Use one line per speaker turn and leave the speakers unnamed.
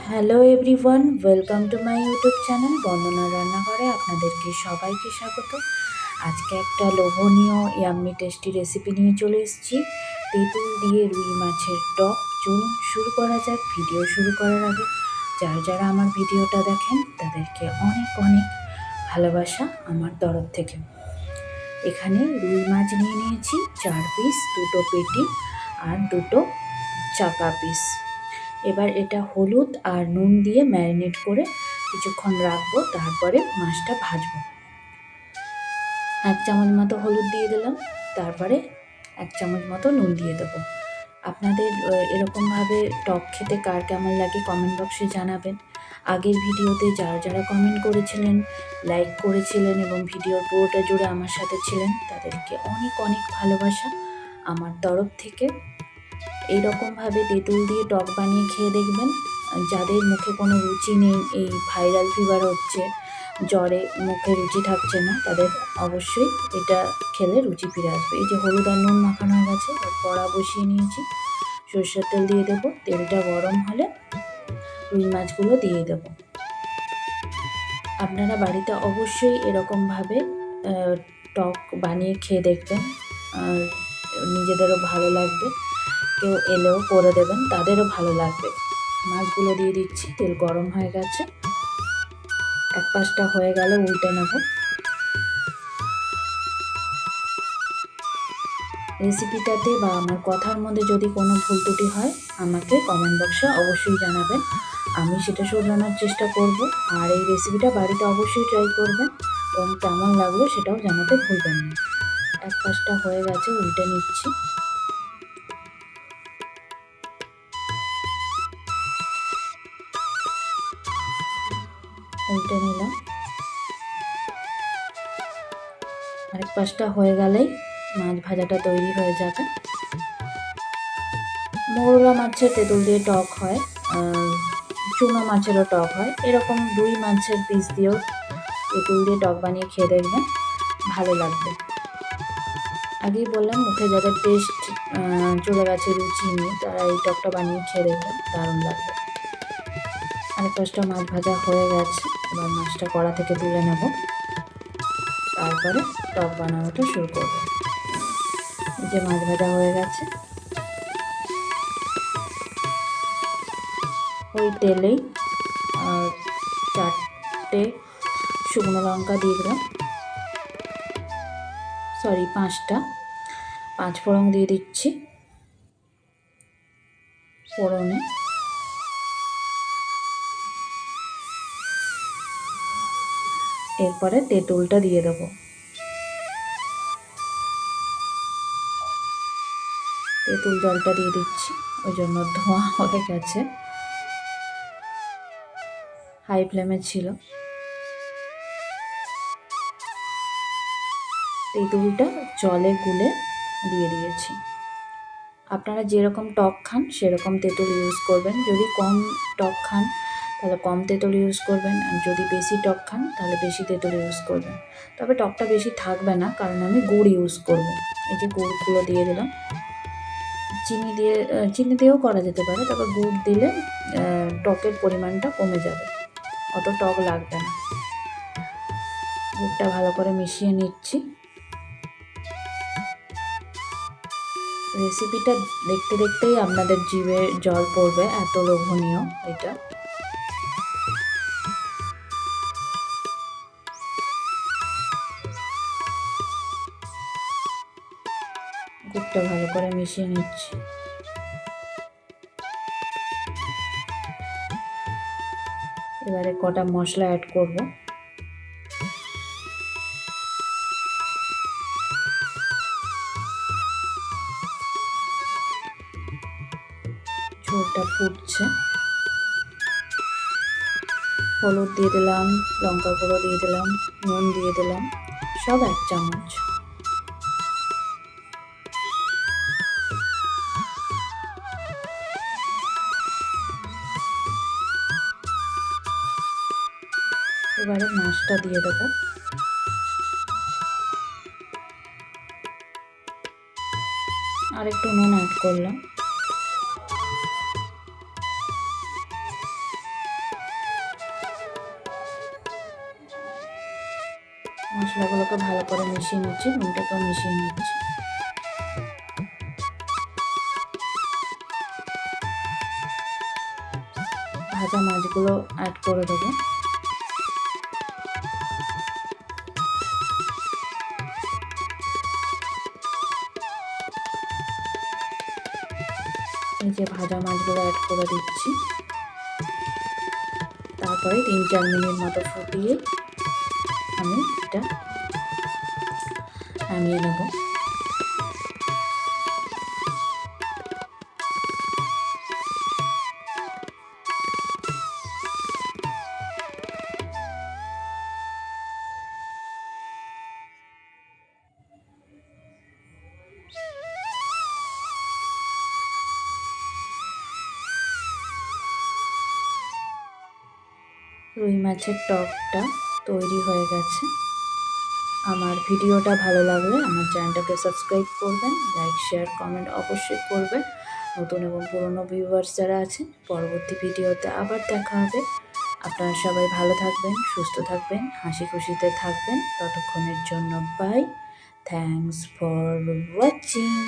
Hello everyone, welcome to my YouTube channel Bandana রান্নাঘরে আপনাদেরকে সবাইকে স্বাগত। আজকে একটা লোভনীয় ইয়াম্মি টেস্টি রেসিপি নিয়ে চলে এসেছি, তেঁতুল দিয়ে রুই মাছের টক। চলুন শুরু করা যাক। ভিডিও শুরু করার আগে যারা যারা আমার ভিডিওটা দেখেন তাদেরকে অনেক অনেক ভালোবাসা আমার তরফ থেকে। এখানে রুই মাছ নিয়ে নিয়েছি 4 পিস, 2টো পেটি আর 2টো চাকা পিস। এবার এটা হলুদ আর নুন দিয়ে ম্যারিনেট করে কিছুক্ষণ রাখবো, তারপরে মাছটা ভাজবো। 1 চামচ মতো হলুদ দিয়ে দিলাম, তারপরে 1 চামচ মতো নুন দিয়ে দেবো। আপনাদের এরকমভাবে টক খেতে কার কেমন লাগে কমেন্ট বক্সে জানাবেন। আগের ভিডিওতে যারা যারা কমেন্ট করেছিলেন, লাইক করেছিলেন এবং ভিডিওর পুরোটা জুড়ে আমার সাথে ছিলেন তাদেরকে অনেক অনেক ভালোবাসা আমার তরফ থেকে। এইরকমভাবে তেঁতুল দিয়ে টক বানিয়ে খেয়ে দেখবেন। যাদের মুখে কোনো রুচি নেই, এই ভাইরাল ফিভার হচ্ছে, জ্বরে মুখে রুচি থাকছে না, তাদের অবশ্যই এটা খেলে রুচি ফিরে আসবে। এই যে হলুদ আর নুন মাখানো হয়ে গেছে, এবার কড়া বসিয়ে নিয়েছি, সরষের তেল দিয়ে দেবো। তেলটা গরম হলে রুই মাছগুলো দিয়ে দেবো। আপনারা বাড়িতে অবশ্যই এরকমভাবে টক বানিয়ে খেয়ে দেখবেন, আর নিজেদেরও ভালো লাগবে। কেউ এলেও করে দেবেন, তাদেরও ভালো লাগবে। মাছগুলো দিয়ে দিচ্ছি, তেল গরম হয়ে গেছে। এক পাশটা হয়ে গেলে উল্টে নেব। রেসিপিটাতে বা আমার কথার মধ্যে যদি কোনো ভুল ত্রুটি হয় আমাকে কমেন্ট বক্সে অবশ্যই জানাবেন, আমি সেটা শোধরানোর চেষ্টা করব। আর এই রেসিপিটা বাড়িতে অবশ্যই ট্রাই করবেন এবং কেমন লাগলো সেটাও জানাতে ভুলবেন না। এক পাশটা হয়ে গেছে, উল্টে নিচ্ছি। উল্টে নিলাম। আরেক পাশটা হয়ে গেলেই মাছ ভাজাটা তৈরি হয়ে যাবে। মৌরলা মাছের তেঁতুল দিয়ে টক হয়, চুনো মাছেরও টক হয়, এরকম রুই মাছের পিস দিয়েও তেঁতুল দিয়ে টক বানিয়ে খেয়ে দেখবেন, ভালো লাগবে। আগেই বললাম, মুখে যাদের টেস্ট চলে গেছে, রুচি নেই, তারা এই টকটা বানিয়ে খেয়ে দেখবেন, দারুণ লাগবে। আরেক পাশটা মাছ ভাজা হয়ে গেছে, এবার মাছটা কড়া থেকে তুলে নেব, তারপরে টক বানানোটা শুরু করব। এই যে মাছ ভাজা হয়ে গেছে, ওই তেলেই 4টে শুকনো লঙ্কা দিয়ে দিলাম, সরি 5টা, 5 ফোড়ন দিয়ে দিচ্ছি। ফোড়নে এরপরে তেঁতুলটা দিয়ে দেবো। তেঁতুল জলটা দিয়ে দিচ্ছি, ওই জন্য ধোঁয়া হয়ে গেছে, হাই ফ্লেমে ছিল। তেঁতুলটা জলে গুলে দিয়ে দিয়েছি। আপনারা যেরকম টক খান সেরকম তেঁতুল ইউজ করবেন। যদি কম টক খান তাহলে কম তেঁতুল ইউজ করবেন, আর যদি বেশি টক খান তাহলে বেশি তেঁতুল ইউজ করবেন। তবে টকটা বেশি থাকবে না, কারণ আমি গুড় ইউজ করব। এই যে গুড়গুলো দিয়ে দিলাম। চিনি দিয়েও করা যেতে পারে, তবে গুড় দিলে টকের পরিমাণটা কমে যাবে, অত টক লাগবে না। গুড়টা ভালো করে মিশিয়ে নিচ্ছি। রেসিপিটা দেখতে দেখতেই আপনাদের জিভে জল পড়বে, এত লোভনীয় এটা। গুড়টা ভালো করে মিশিয়ে নিচ্ছি। এবারে কটা মশলা অ্যাড করব। ঝোলটা ফুটছে, হলুদ দিয়ে দিলাম, লঙ্কা গুঁড়ো দিয়ে দিলাম, নুন দিয়ে দিলাম, সব 1 চামচ। এবারে মাছটা দিয়ে দেবো। আর একটু নুন অ্যাড করলাম। মশলাগুলোকে ভালো করে মিশিয়ে নিচ্ছি, নুনটাকেও মিশিয়ে নিচ্ছি। ভাজা মাছগুলো অ্যাড করে দেবো। এই যে ভাজা মাছগুলো অ্যাড করে দিচ্ছি। তারপরে 3-4 মিনিট মতো ফুটিয়ে আমি এটা নামিয়ে নেব। রুই মাছের টকটা তৈরি হয়ে গেছে। আমার ভিডিওটা ভালো লাগলে আমার চ্যানেলটাকে সাবস্ক্রাইব করবেন, লাইক শেয়ার কমেন্ট অবশ্যই করবেন। নতুন এবং পুরনো ভিউয়ার্স যারা আছেন, পরবর্তী ভিডিওতে আবার দেখা হবে। আপনারা সবাই ভালো থাকবেন, সুস্থ থাকবেন, হাসি খুশিতে থাকবেন। ততক্ষণের জন্য বাই। Thanks for watching.